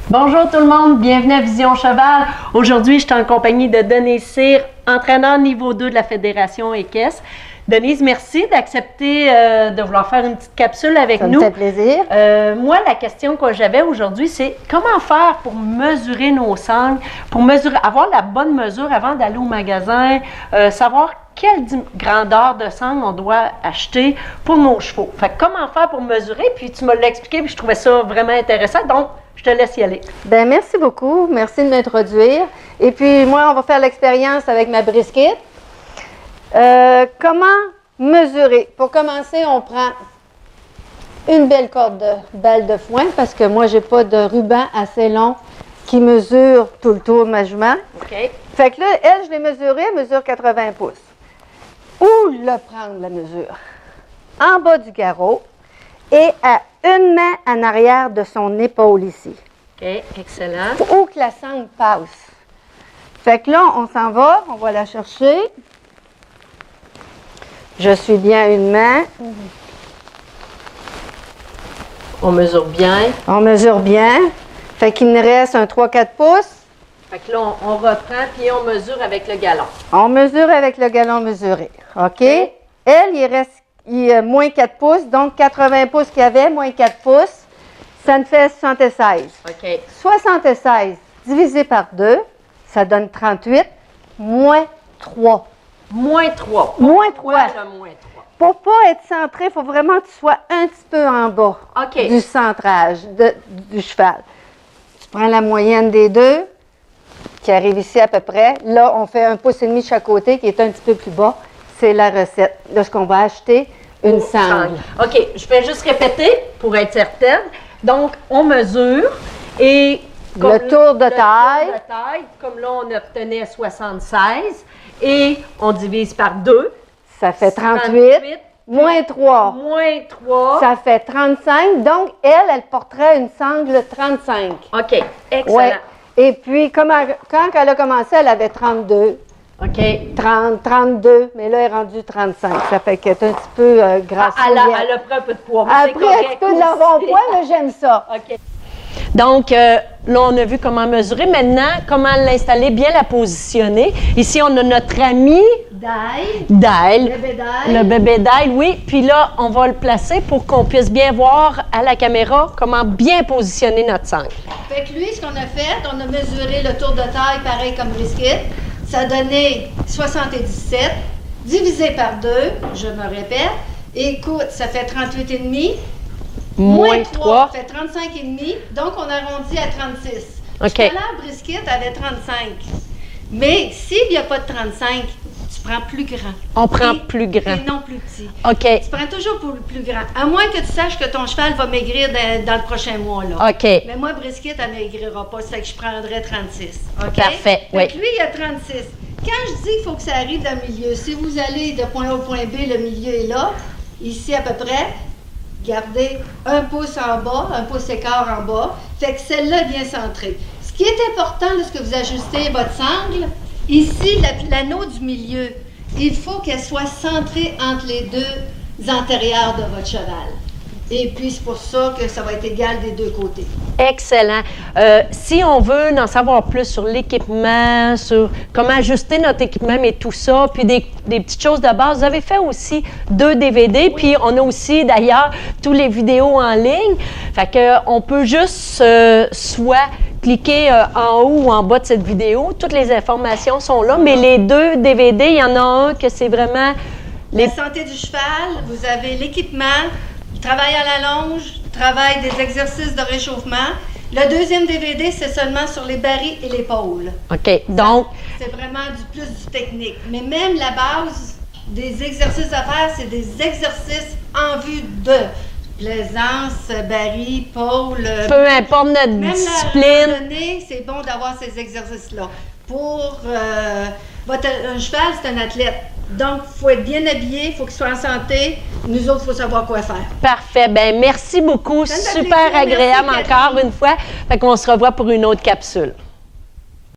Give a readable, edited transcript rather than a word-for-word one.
Bonjour tout le monde, bienvenue à Vision Cheval. Aujourd'hui, je suis en compagnie de Denise Cyr, entraîneur niveau 2 de la Fédération équestre. Denise, merci d'accepter de vouloir faire une petite capsule avec nous. Ça me fait plaisir. Moi, la question que j'avais aujourd'hui, c'est comment faire pour mesurer nos sangles, pour avoir la bonne mesure avant d'aller au magasin, savoir quelle grandeur de sangle on doit acheter pour nos chevaux. Fait que comment faire pour mesurer, puis tu me l'as expliqué, puis je trouvais ça vraiment intéressant, donc je te laisse y aller. Bien, merci beaucoup. Merci de m'introduire. Et puis, moi, on va faire l'expérience avec ma brisket. Comment mesurer? Pour commencer, on prend une belle corde de balle de foin parce que moi, j'ai pas de ruban assez long qui mesure tout le tour de ma jument. OK. Fait que là, elle, je l'ai mesurée, elle mesure 80 pouces. Où le prendre, la mesure? En bas du garrot et à une main en arrière de son épaule ici. OK, excellent. Où que la sangle passe. Fait que là, on s'en va, on va la chercher. Je suis bien à une main. On mesure bien. On mesure bien. Fait qu'il nous reste un 3-4 pouces. Fait que là, on reprend, puis on mesure avec le galon. On mesure avec le galon mesuré. OK? Elle, il a moins 4 pouces, donc 80 pouces qu'il y avait, moins 4 pouces, ça nous fait 76. OK. 76 divisé par 2, ça donne 38, moins 3. Moins 3. Moins 3. Le moins 3. Pour pas être centré, il faut vraiment que tu sois un petit peu en bas OK. du centrage du cheval. Tu prends la moyenne des deux, qui arrive ici à peu près. Là, on fait 1,5 pouce de chaque côté, qui est un petit peu plus bas. C'est la recette. Là, ce qu'on va acheter, une sangle. OK, je vais juste répéter pour être certaine. Donc, on mesure et... Le tour de taille. Tour de taille, comme là, on obtenait 76 et on divise par 2. Ça fait 38. Moins 3. Moins 3. Ça fait 35. Donc, elle porterait une sangle 35. OK, excellent. Ouais. Et puis, quand elle a commencé, elle avait 32. OK. 30, 32, mais là, elle est rendue 35. Ça fait qu'elle est un petit peu grasse. Elle a pris un peu de poids. Mais elle a pris un petit peu de l'avant-poids, mais j'aime ça. OK. Donc, là, on a vu comment mesurer. Maintenant, comment l'installer, bien la positionner. Ici, on a notre ami Dail. Le bébé Dail, oui. Puis là, on va le placer pour qu'on puisse bien voir à la caméra comment bien positionner notre sangle. Fait que lui, ce qu'on a fait, on a mesuré le tour de taille, pareil comme brisket. Ça donnait 77, divisé par 2, je me répète. Écoute, ça fait 38,5. Moins 3. Ça fait 35,5. Donc, on arrondit à 36. OK. Tout à l'heure, brisket avait 35. Mais s'il n'y a pas de 35, tu prends plus grand. On prend plus grand. Et non plus petit. OK. Tu prends toujours pour le plus grand. À moins que tu saches que ton cheval va maigrir dans le prochain mois. Là. OK. Mais moi, brisket, elle ne maigrira pas. C'est que je prendrais 36. OK? Parfait, oui. Fait que lui, il a 36. Quand je dis qu'il faut que ça arrive dans le milieu, si vous allez de point A au point B, le milieu est là, ici à peu près, gardez 1 pouce en bas, 1 pouce et quart en bas. Fait que celle-là est bien centrée. Ce qui est important, lorsque vous ajustez votre sangle, ici, l'anneau du milieu, il faut qu'elle soit centrée entre les deux antérieurs de votre cheval. Et puis, c'est pour ça que ça va être égal des deux côtés. Excellent. Si on veut en savoir plus sur l'équipement, sur comment ajuster notre équipement, mais tout ça, puis des petites choses de base, vous avez fait aussi 2 DVD, oui. Puis on a aussi d'ailleurs tous les vidéos en ligne. Fait qu'on peut juste soit cliquer en haut ou en bas de cette vidéo. Toutes les informations sont là, mais les 2 DVD, il y en a un que c'est vraiment... La santé du cheval, vous avez l'équipement, travail à la longe, travail des exercices de réchauffement. Le deuxième DVD, c'est seulement sur les barils et l'épaule. OK, donc... C'est vraiment plus du technique. Mais même la base des exercices à faire, c'est des exercices en vue de plaisance, baril, pôle. Peu importe notre discipline. Même c'est bon d'avoir ces exercices-là. Pour un cheval, c'est un athlète. Donc, il faut être bien habillé, il faut qu'il soit en santé. Nous autres, il faut savoir quoi faire. Parfait. Bien, merci beaucoup. Super agréable encore une fois. Fait qu'on se revoit pour une autre capsule.